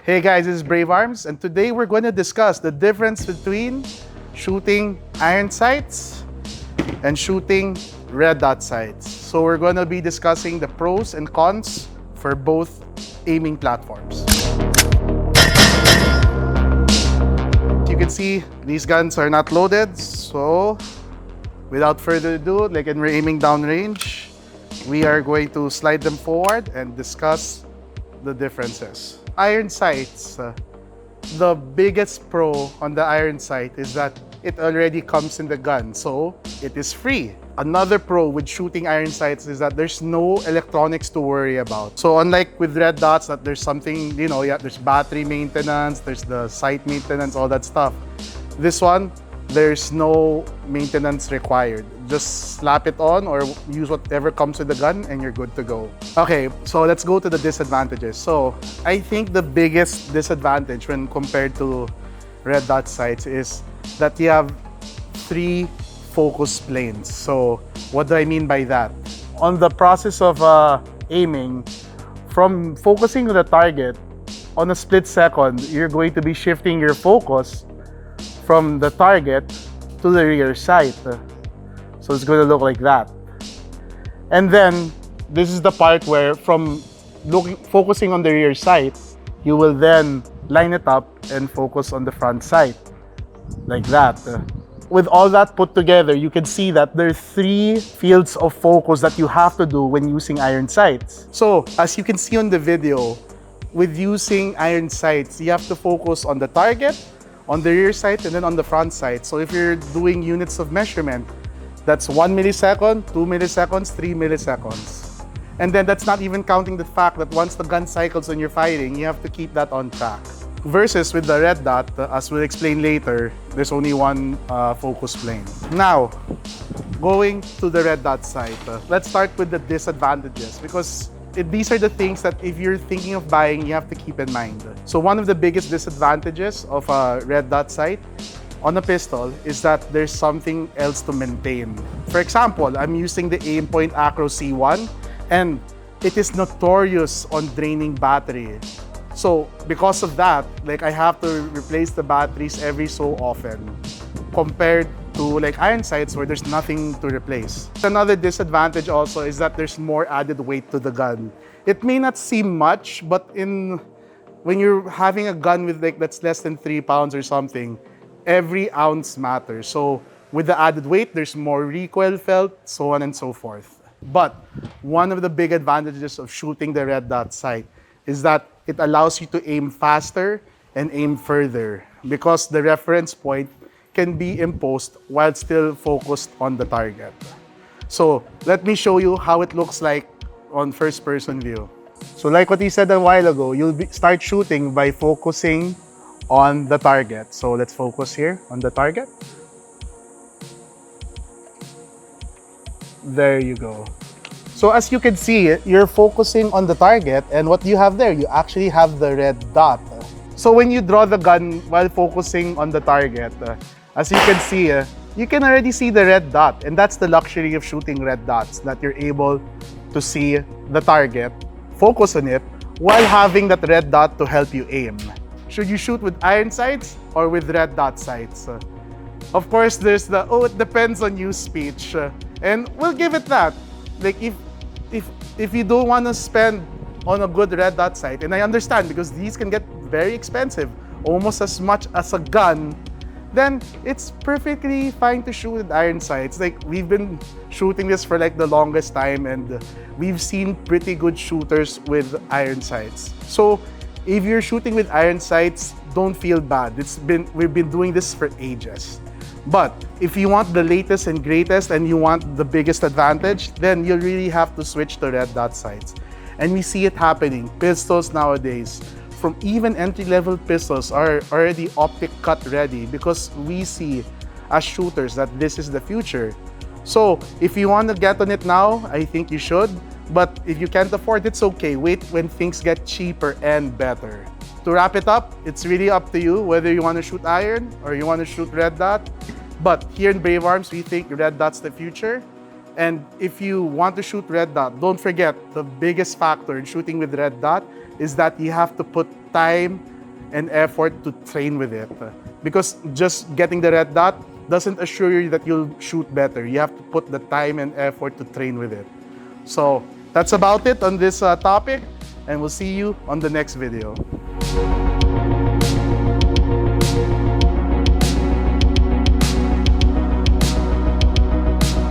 Hey guys, this is BraveArms, and today we're going to discuss the difference between shooting iron sights and shooting red dot sights. So we're going to be discussing the pros and cons for both aiming platforms. You can see these guns are not loaded, so without further ado, like when we're aiming downrange, we are going to slide them forward and discuss the differences. Iron sights, the biggest pro on the iron sight is that it already comes in the gun, so it is free. Another pro with shooting iron sights is that there's no electronics to worry about. So unlike with red dots, that there's something, there's battery maintenance, there's the sight maintenance, all that stuff. This one, there's no maintenance required. Just slap it on or use whatever comes with the gun and you're good to go. Okay, so let's go to the disadvantages. So I think the biggest disadvantage when compared to red dot sights is that you have 3 focus planes. So what do I mean by that? On the process of aiming, from focusing on the target, on a split second, you're going to be shifting your focus from the target to the rear sight. So it's going to look like that. And then this is the part where from focusing on the rear sight, you will then line it up and focus on the front sight, like that. With all that put together, you can see that there are 3 fields of focus that you have to do when using iron sights. So as you can see on the video, with using iron sights, you have to focus on the target, on the rear sight, and then on the front sight. So if you're doing units of measurement, that's 1 millisecond, 2 milliseconds, 3 milliseconds. And then that's not even counting the fact that once the gun cycles when you're firing, you have to keep that on track. Versus with the red dot, as we'll explain later, there's only 1 focus plane. Now, going to the red dot sight, let's start with the disadvantages because these are the things that if you're thinking of buying, you have to keep in mind. So one of the biggest disadvantages of a red dot sight on a pistol is that there's something else to maintain. For example, I'm using the aim point Acro C1 and it is notorious on draining battery. So because of that, I have to replace the batteries every so often compared to iron sights where there's nothing to replace. Another disadvantage also is that there's more added weight to the gun. It may not seem much, but when you're having a gun with that's less than 3 pounds or something, every ounce matters. So with the added weight, there's more recoil felt, so on and so forth. But one of the big advantages of shooting the red dot sight is that it allows you to aim faster and aim further because the reference point can be imposed while still focused on the target. So let me show you how it looks like on first-person view. So like what he said a while ago, you'll start shooting by focusing on the target. So let's focus here on the target. There you go. So as you can see, you're focusing on the target and what do you have there? You actually have the red dot. So when you draw the gun while focusing on the target, as you can see, you can already see the red dot, and that's the luxury of shooting red dots, that you're able to see the target, focus on it, while having that red dot to help you aim. Should you shoot with iron sights or with red dot sights? Of course, there's the, it depends on you speech, and we'll give it that. If you don't want to spend on a good red dot sight, and I understand because these can get very expensive, almost as much as a gun, then it's perfectly fine to shoot with iron sights. We've been shooting this for the longest time and we've seen pretty good shooters with iron sights. So if you're shooting with iron sights, don't feel bad. We've been doing this for ages. But if you want the latest and greatest and you want the biggest advantage, then you really have to switch to red dot sights. And we see it happening. Pistols nowadays, from even entry-level pistols, are already optic cut ready because we see as shooters that this is the future. So if you want to get on it now, I think you should. But if you can't afford it, it's okay. Wait when things get cheaper and better. To wrap it up, it's really up to you whether you want to shoot iron or you want to shoot red dot. But here in BraveArms, we think red dot's the future. And if you want to shoot red dot, don't forget the biggest factor in shooting with red dot is that you have to put time and effort to train with it. Because just getting the red dot doesn't assure you that you'll shoot better. You have to put the time and effort to train with it. So that's about it on this topic, and we'll see you on the next video.